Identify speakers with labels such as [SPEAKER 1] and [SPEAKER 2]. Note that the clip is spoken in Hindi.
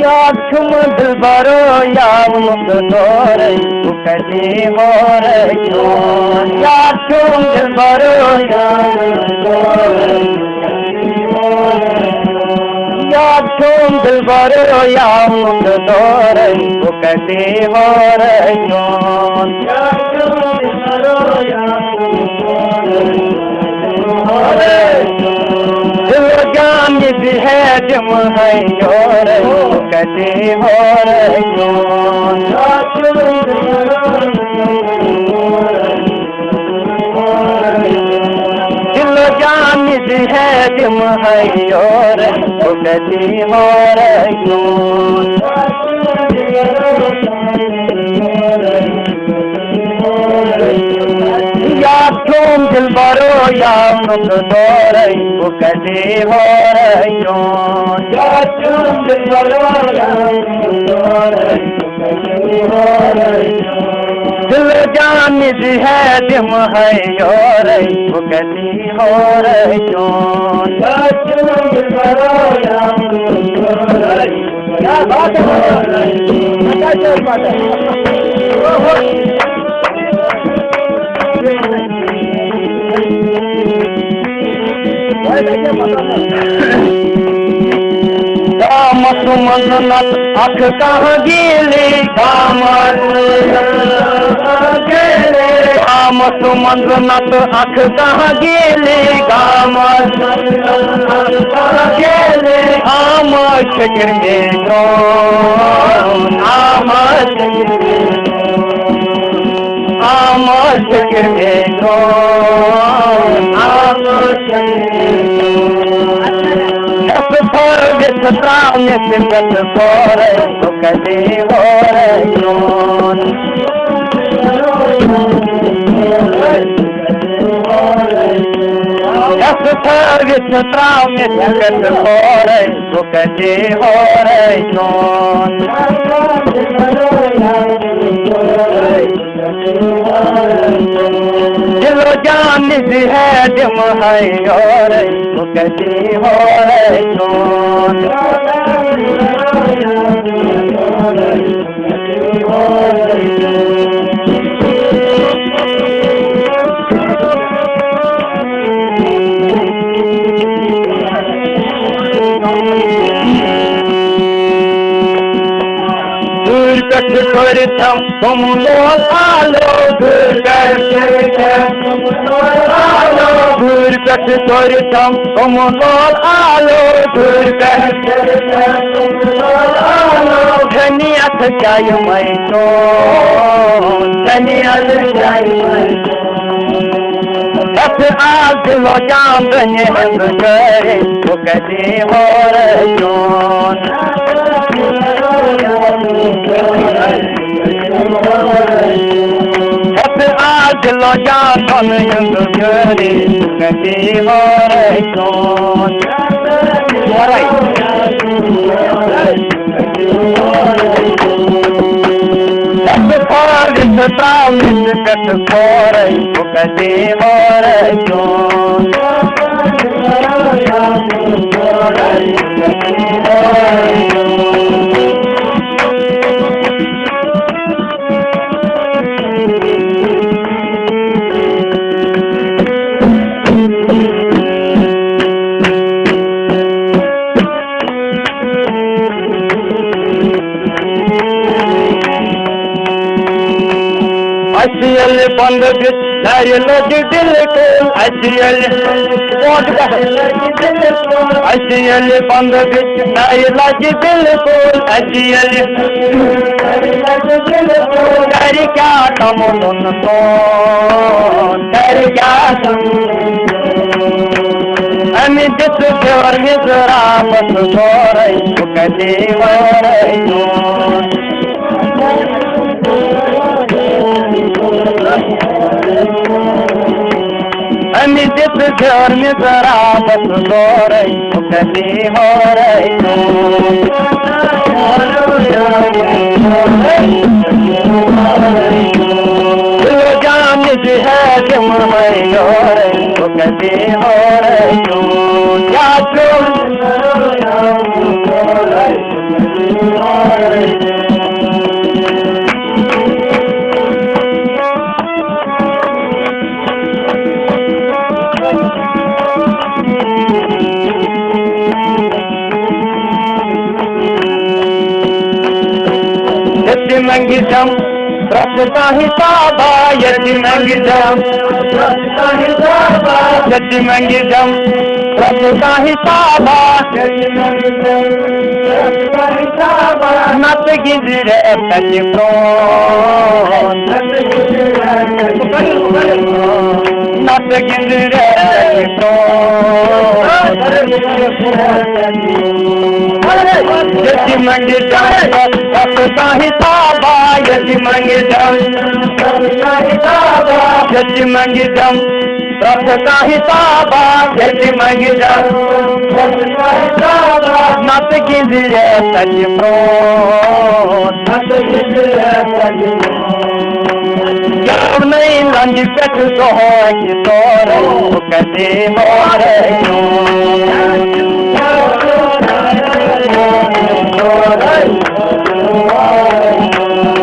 [SPEAKER 1] याद छुम दिलबरो याद मुक्तोरे कटे हो रो याद छुम दिलबरो याद छुम दिलबरो याद मुक्तोरे कटे हो रो दिल जान भी है जम है और कटे हो रो दिल जान भी है जम है और कटे हो रो याद तुम दिलबरो याद मुक्तोरे कटे हो रो याद तुम दिलबरो दिल जान है दिम है और कटी हो रो याद तुम दिलबरो क्या बात है सुमन्नत अख कहाँ गेले काम सुमन्नत अख कहाँ गेले काम गेले आम शकर में आम शकर में सत्राव में सिमरत फोर कटे हो रो सत्राव में सिमरत फोर कटे हो रो दिल जान है जम है और कटे हो रो करतम तुम लोग आलो दूर कट करतम तुम लोग आलो दूर धनियत जाय मैं तो धनियत जाय बस आज लो जान बने हम करे वो कटे हो रो आज लो जान करे कटे हो रो कट फोर कटे हो रो असियल बंद लग दिल को असियल बंद लग दिल को असियल कर क्या कम सुन तो कर क्या अमित और मिजरा बस छोड़ कटे हो रो अमित घर में जरा बस दौड़ कटे हो रो जान है तुम और कटे हो रो मंगिजम रखता ही साबा यदि मंगिजम रखता ही साबा यदि मंगिजम रखता ही साबा यदि मंगिजम रखता ही साबा नत गिजरे तज प्रोन नत गिजरे तज प्रोन यदि मंगिजम रखता ही साबा यदि मंगिजम यदि मंगिजम रखता ही साबा यदि मंगिजम नत गिजरे तज प्रोन नत गिजरे तज जब नहीं लंज पेट सोह की तोर कदे मोर